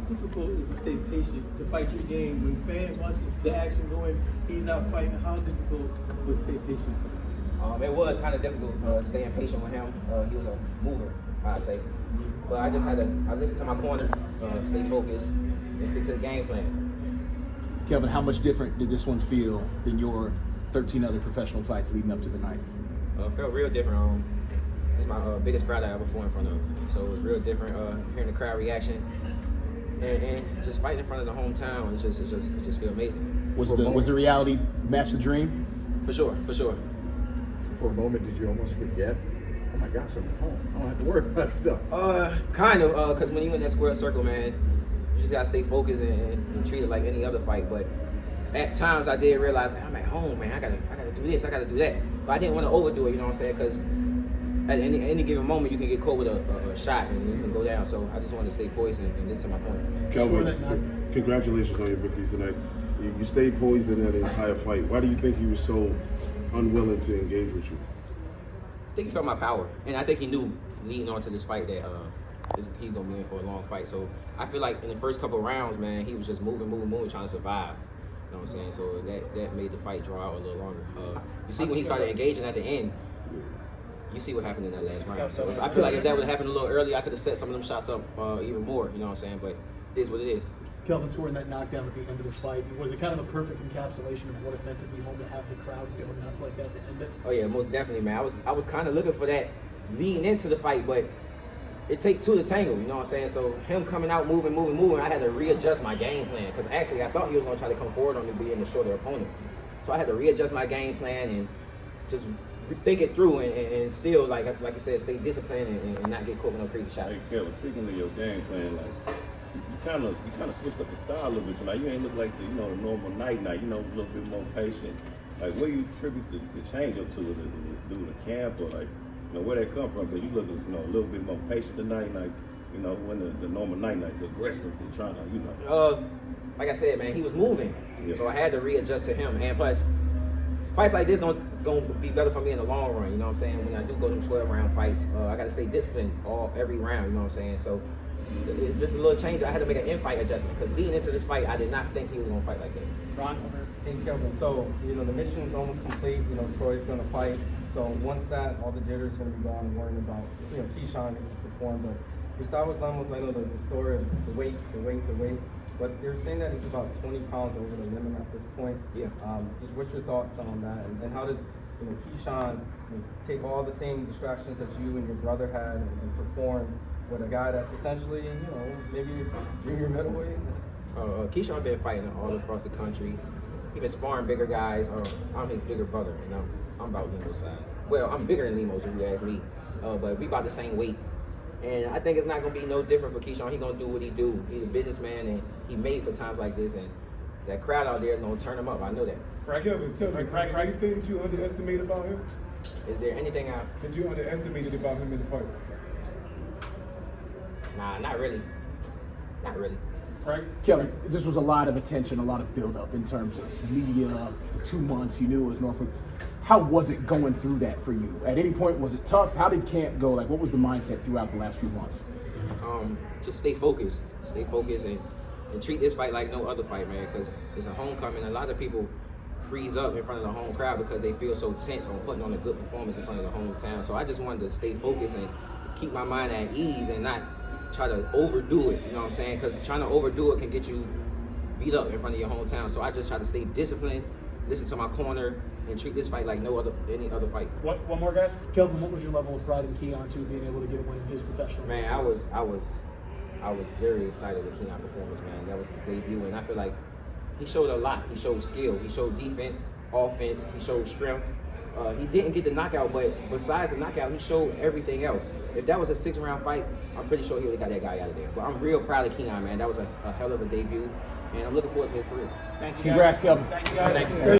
difficult is to stay patient, to fight your game when fans watching the action going, he's not fighting? How difficult was to stay patient? It was kind of difficult staying patient with him. He was a mover, I'd say. But I listened to my corner, stay focused, and stick to the game plan. Kelvin, how much different did this one feel than your 13 other professional fights leading up to the night? Felt real different. It's my biggest crowd I ever fought in front of. So it was real different hearing the crowd reaction and just fighting in front of the hometown. It just feel amazing. Was the reality match the dream? For sure. For a moment, did you almost forget? Oh my gosh, I'm home. I don't have to worry about stuff. Kind of, because when you in that square circle, man, you just gotta stay focused and treat it like any other fight. But at times I did realize, like, I'm at home, man. I gotta do this, I gotta do that. But I didn't want to overdo it, you know what I'm saying? Because at any given moment, you can get caught with a shot and you can go down. So I just wanted to stay poised and listen to my point. Kelvin, congratulations on your victory tonight. You stayed poised in that entire fight. Why do you think he was so unwilling to engage with you? I think he felt my power, and I think he knew leading on to this fight that he's gonna be in for a long fight. So I feel like in the first couple of rounds, man, he was just moving, trying to survive. You know what I'm saying? So that made the fight draw out a little longer. You see when he started engaging at the end, you see what happened in that last round. So I feel like if that would have happened a little earlier, I could have set some of them shots up even more. You know what I'm saying? But it is what it is. Kelvin scoring that knockdown at the end of the fight, was it kind of a perfect encapsulation of what it meant to be home to have the crowd going nuts like that to end it? Oh yeah, most definitely, man. I was kind of looking for that leading into the fight, but it take two to tango, you know what I'm saying? So him coming out, moving, I had to readjust my game plan, because actually I thought he was going to try to come forward on me being the shorter opponent. So I had to readjust my game plan and just think it through and still, like I said, stay disciplined and not get caught with no crazy shots. Hey, Kelvin, speaking of your game plan, like, you kind of switched up the style a little bit tonight. You ain't look like the normal night, you know, a little bit more patient. Like, where you attribute the change up to? Is it due to camp, or like, you know, where that come from? Because you look, you know, a little bit more patient tonight, like, you know, when the normal night, the aggressive, the trying to, you know. Like I said, man, he was moving, yeah. So I had to readjust to him. And plus, fights like this gonna be better for me in the long run. You know what I'm saying? When I do go to 12-round fights, I gotta stay disciplined every round. You know what I'm saying? So. It's just a little change. I had to make an in-fight adjustment because leading into this fight, I did not think he was going to fight like that. Ron? Hey, Kelvin, so, you know, the mission is almost complete. You know, Troy's going to fight. So once that, all the jitters going to be gone and worrying about, you know, Keyshawn needs to perform. But Gustavo Lemos, I know the story of the weight. But they're saying that he's about 20 pounds over the limit at this point. Yeah. Just what's your thoughts on that? And how does, you know, Keyshawn take all the same distractions that you and your brother had and perform with a guy that's essentially, you know, maybe junior middleweight? Keyshawn been fighting all across the country. He been sparring bigger guys. I'm his bigger brother, and I'm about Lemo's size. Well, I'm bigger than Lemo's if you ask me, but we about the same weight. And I think it's not gonna be no different for Keyshawn. He gonna do what he do. He's a businessman, and he made for times like this. And that crowd out there is gonna turn him up. I know that. Kelvin, tell me, anything that you underestimate about him? Is there anything that you underestimated about him in the fight? Nah, not really. Not really. Right? Kelvin, this was a lot of attention, a lot of build-up in terms of media, the 2 months you knew it was Norfolk. How was it going through that for you? At any point, was it tough? How did camp go? Like, what was the mindset throughout the last few months? Just stay focused and treat this fight like no other fight, man, because it's a homecoming. A lot of people freeze up in front of the home crowd because they feel so tense on putting on a good performance in front of the hometown. So I just wanted to stay focused and keep my mind at ease and not try to overdo it, you know what I'm saying? Because trying to overdo it can get you beat up in front of your hometown. So I just try to stay disciplined, listen to my corner, and treat this fight like any other fight. One more, guys? Kelvin, what was your level of pride in Keon too, being able to get a win in his professional? Man, I was very excited with Keon's performance, man. That was his debut, and I feel like he showed a lot. He showed skill, he showed defense, offense, he showed strength. He didn't get the knockout, but besides the knockout, he showed everything else. If that was a 6-round fight, I'm pretty sure he would have got that guy out of there. But I'm real proud of Keon, man. That was a hell of a debut, and I'm looking forward to his career. Thank you, Congrats, guys. Kelvin. Thank you, guys. Thank you.